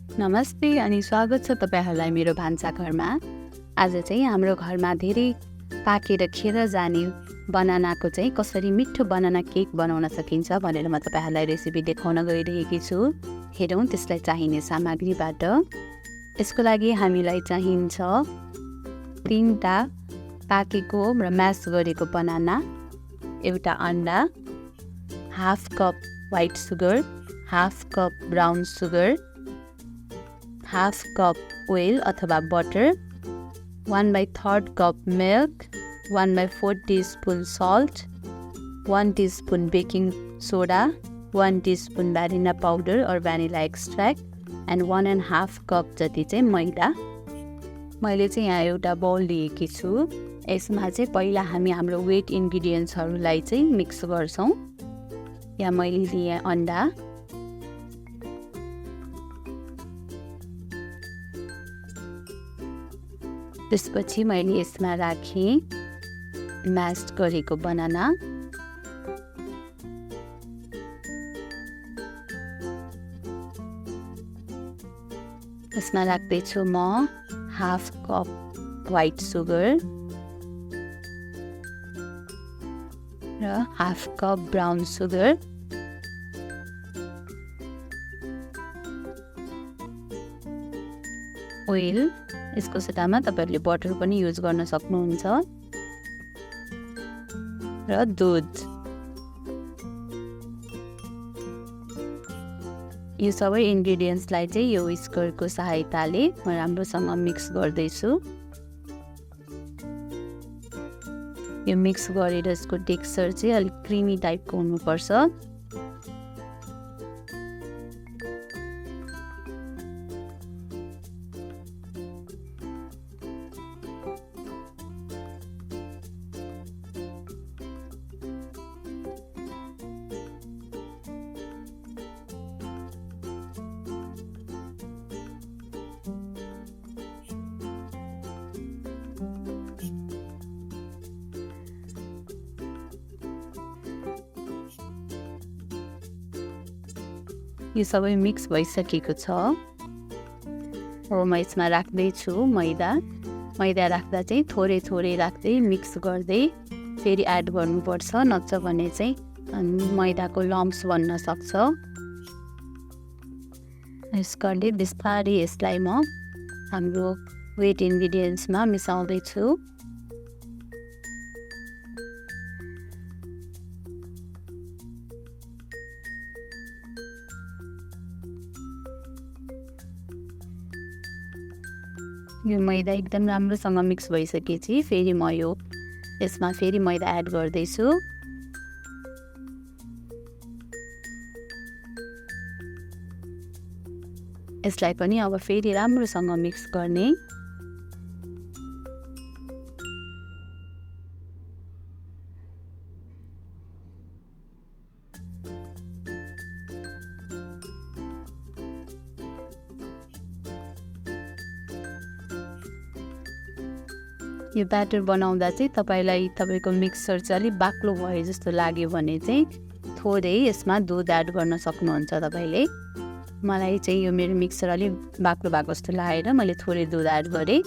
नमस्ते अनि स्वागत छ तपाईहरुलाई मेरो भान्साघरमा। आज चाहिँ हाम्रो घरमा धेरै पाकेर खेर जाने बनानाको चाहिँ कसरी मिठो बनाना केक बनाउन सकिन्छ भनेर म तपाईहरुलाई रेसिपी देखाउन गइरहेकी छु। हेरौँ त्यसलाई चाहिने सामग्रीबाट। यसको लागि हामीलाई चाहिन्छ 3टा पाकेको र म्यास गरेको बनाना, एउटा अन्डा, half cup white sugar, half cup brown sugar, half cup oil अथवा butter, 1/3 cup milk, 1/4 teaspoon salt, 1 teaspoon baking soda, 1 teaspoon vanilla powder और भ्यानिला एक्सट्र्याक्ट एन्ड 1.5 कप जति चाहिँ मैदा। मैले चाहिँ यहाँ एउटा बाउल लिएकी छु। यसमा चाहिँ पहिला हामी हाम्रो वेट इन्ग्रेडियन्ट्सहरूलाई चाहिँ मिक्स गर्छौं। यहाँ मैले लिए अन्डा, त्यसपछि मैले यसमा राखेँ म्यास्ड गरेको बनाना, यसमा राख्दैछु म हाफ कप व्हाइट सुगर र half cup brown sugar, oil, यसको सट्टामा तपाईहरुले बटर पनि युज गर्न सक्नुहुन्छ, र दूध। यो सबै इन्ग्रेडियन्ट्सलाई चाहिँ यो व्हिस्करको सहायताले म राम्रोसँग मिक्स गर्दै छु। यो मिक्स गरेर यसको टेक्सचर चाहिँ अलिक क्रिमी टाइपको हुनुपर्छ। यो सबै मिक्स भइसकेको छ। अब म यसमा राख्दै छु मैदा। मैदा राख्दा चाहिँ थोरै थोरै राख्दै मिक्स गर्दै फेरि एड गर्नुपर्छ, नत्र भने चाहिँ मैदाको लम्प्स बन्न सक्छ। यसले बिस्तारै यसलाई म हाम्रो वेट इन्ग्रेडियन्ट्समा मिसाउँदै छु। यो मैदा एकदम राम्रोसँग मिक्स भइसकेपछि फेरि म यसमा फेरि मैदा एड गर्दैछु। यसलाई पनि अब फेरि राम्रोसँग मिक्स गर्ने। यो ब्याटर बनाउँदा चाहिँ तपाईको मिक्सर चाहिँ अलि बाक्लो भए जस्तो लाग्यो भने चाहिँ थोरै यसमा दूध एड गर्न सक्नुहुन्छ तपाईले। मलाई चाहिँ यो मेरो मिक्सर अलि बाक्लो भएको जस्तो लागेर मैले थोरै दूध एड गरे।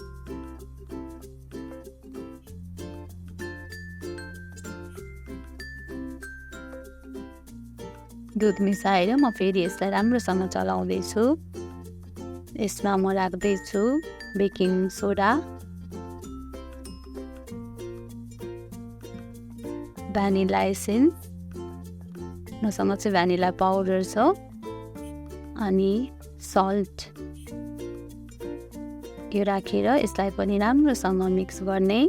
दूध मिसाएर म फेरि यसलाई राम्रोसँग चलाउँदै छु। यसमा म राख्दै छु बेकिङ सोडा, भ्यानिला एसेन्स, मसँग चाहिँ भ्यानिला पाउडर छ, अनि सल्ट। यो राखेर यसलाई पनि राम्रोसँग मिक्स गर्ने।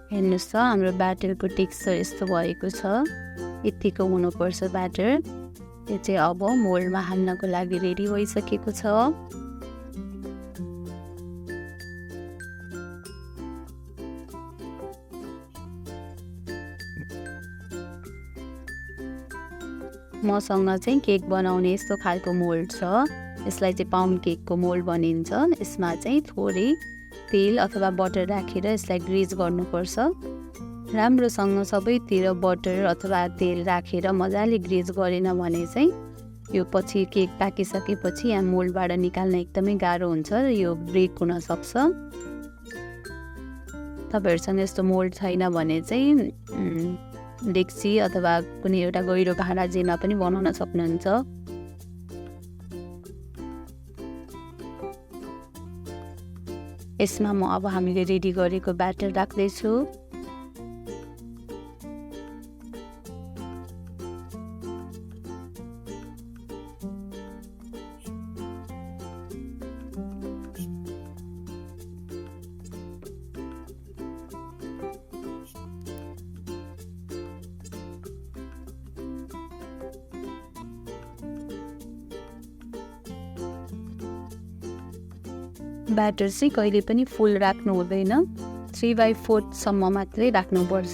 हेर्नुस् त हाम्रो ब्याटरको टेक्सचर यस्तो भएको छ। यतिको हुनुपर्छ ब्याटर। यो चाहिँ अब मोल्डमा हाल्नको लागि रेडी भइसकेको छ। मसँग चाहिँ केक बनाउने यस्तो खालको मोल्ड छ। यसलाई चाहिँ पाउन्ड केकको मोल्ड भनिन्छ। यसमा चाहिँ थोरै तेल अथवा बटर राखेर यसलाई ग्रिज गर्नुपर्छ। राम्रोसँग सबैतिर बटर अथवा तेल राखेर मजाले ग्रिज गरेन भने चाहिँ यो पछि केक पाकिसकेपछि यहाँ मोल्डबाट निकाल्न एकदमै गाह्रो हुन्छ र यो ब्रेक हुन सक्छ। तपाईँहरूसँग यस्तो मोल्ड छैन भने चाहिँ डेक्ची अथवा कुनै एउटा गहिरो भाँडा जेमा पनि बनाउन सक्नुहुन्छ। यसमा म अब हामीले रेडी गरेको ब्याटर राख्दैछु। ब्याटर चाहिँ कहिले पनि फुल राख्नु हुँदैन, 3/4 सम्म मात्रै राख्नुपर्छ।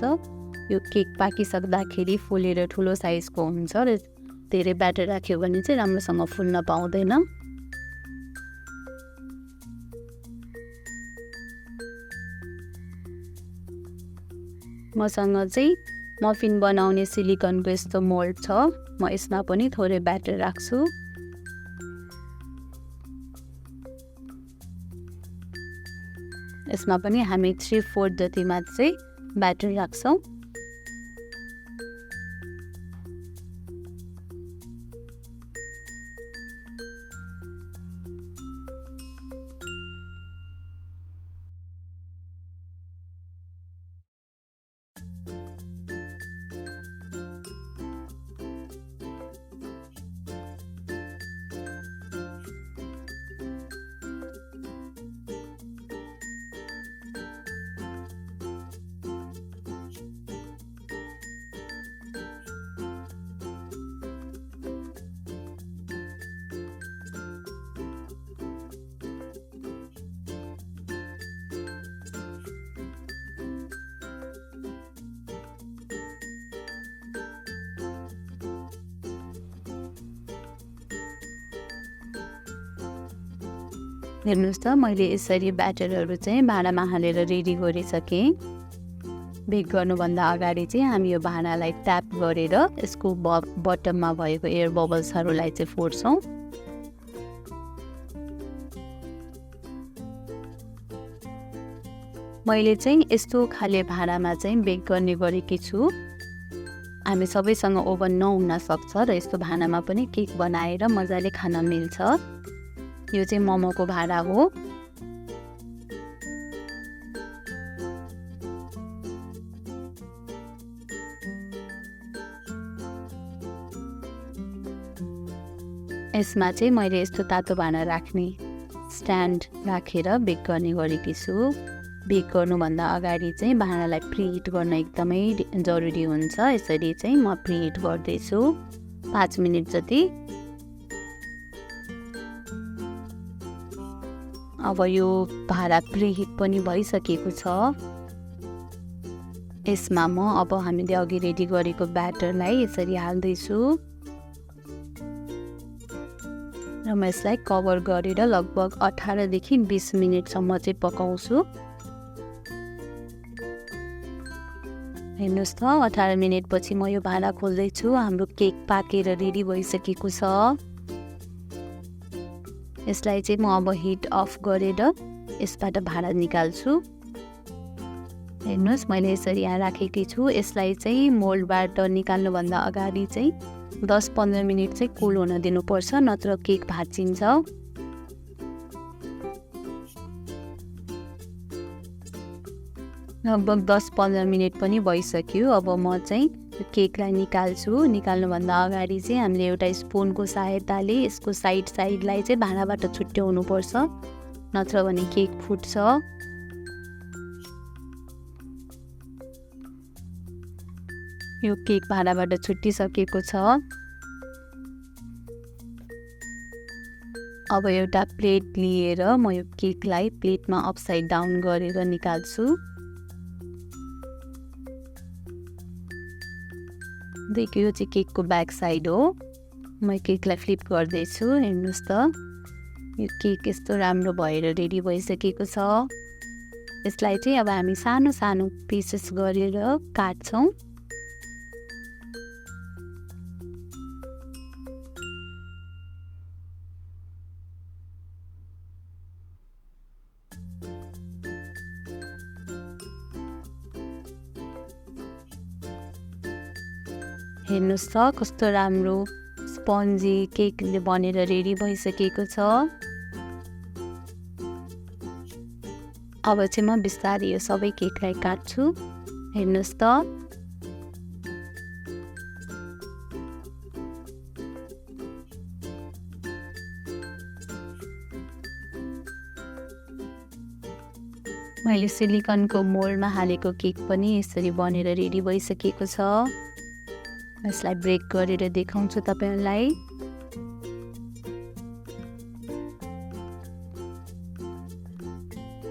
यो केक पाकिसक्दाखेरि फुलेर ठुलो साइजको हुन्छ र धेरै ब्याटर राख्यो भने चाहिँ राम्रोसँग फुल्न पाउँदैन। मसँग चाहिँ मफिन बनाउने सिलिकनको यस्तो मोल्ड छ, म यसमा पनि थोरै ब्याटर राख्छु। यसमा पनि हामी 3/4 जतिमा चाहिँ ब्याटर राख्छौँ। हेर्नुहोस् त, मैले यसरी ब्याटरहरू चाहिँ भाँडामा हालेर रेडी गरिसकेँ। बेक गर्नुभन्दा अगाडि चाहिँ हामी यो भाँडालाई ट्याप गरेर यसको बटममा भएको एयर बबल्सहरूलाई चाहिँ फोड्छौँ। मैले चाहिँ यस्तो खाले भाँडामा चाहिँ बेक गर्ने गरेकी छु। हामी सबैसँग ओभन नहुन सक्छ र यस्तो भाँडामा पनि केक बनाएर मजाले खान मिल्छ। यो चाहिँ मोमोको भाँडा हो। यसमा चाहिँ मैले यस्तो तातो भाँडा राख्ने स्ट्यान्ड राखेर बेक गर्ने गरेकी छु। बेक गर्नुभन्दा अगाडि चाहिँ भाँडालाई प्रिहिट गर्न एकदमै जरुरी हुन्छ। यसरी चाहिँ म प्रिहिट गर्दैछु 5 मिनट जति। अब यो भाँडा प्रिहिट पनि भइसकेको छ। यसमा म अब हामीले अघि रेडी गरेको ब्याटरलाई यसरी हाल्दैछु र म यसलाई कभर गरेर लगभग 18 देखि 20 मिनटसम्म चाहिँ पकाउँछु। हेर्नुहोस् त, 18 मिनटपछि म यो भाँडा खोल्दैछु। हाम्रो केक पाकेर रेडी भइसकेको छ। यसलाई चाहिँ म अब हिट अफ गरेर यसबाट भाँडा निकाल्छु। हेर्नुहोस्, मैले यसरी यहाँ राखेकी छु। यसलाई चाहिँ मोल्डबाट निकाल्नुभन्दा अगाडि चाहिँ 10-15 मिनट चाहिँ कुल हुन दिनुपर्छ, नत्र केक भाँचिन्छ। लगभग 10-15 मिनट पनि भइसक्यो। अब म चाहिँ केकलाई निकाल्छु। निकाल्नुभन्दा अगाडि चाहिँ हामीले एउटा स्पुनको सहायताले यसको साइडलाई चाहिँ भाँडाबाट छुट्याउनुपर्छ, नत्र भने केक फुट्छ। यो केक भाँडाबाट छुट्टिसकेको छ। अब एउटा प्लेट लिएर म यो केकलाई प्लेटमा अपसाइड डाउन गरेर निकाल्छु। देखियो, यो चाहिँ केकको ब्याक साइड हो। म केकलाई फ्लिप गर्दैछु। हेर्नुहोस् त, यो केक यस्तो राम्रो भएर रेडी भइसकेको छ। यसलाई चाहिँ अब हामी सानो सानो पिसेस गरेर काट्छौँ। हेर्नुहोस् त कस्तो राम्रो स्पन्जी केकले बनेर रेडी भइसकेको छ। अब चाहिँ म बिस्तारै यो सबै केकलाई काट्छु। हेर्नुहोस् त मैले सिलिकनको मोल्डमा हालेको केक पनि यसरी बनेर रेडी भइसकेको छ। यसलाई ब्रेक गरेर देखाउँछु तपाईहरुलाई।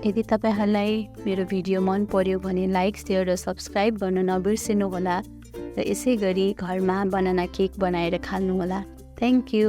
यदि तपाईहरुलाई मेरो भिडियो मन पर्यो भने लाइक, शेयर र सब्स्क्राइब गर्न नबिर्सिनु होला र यसै गरी घरमा बनाना केक बनाएर खानु होला। Thank you.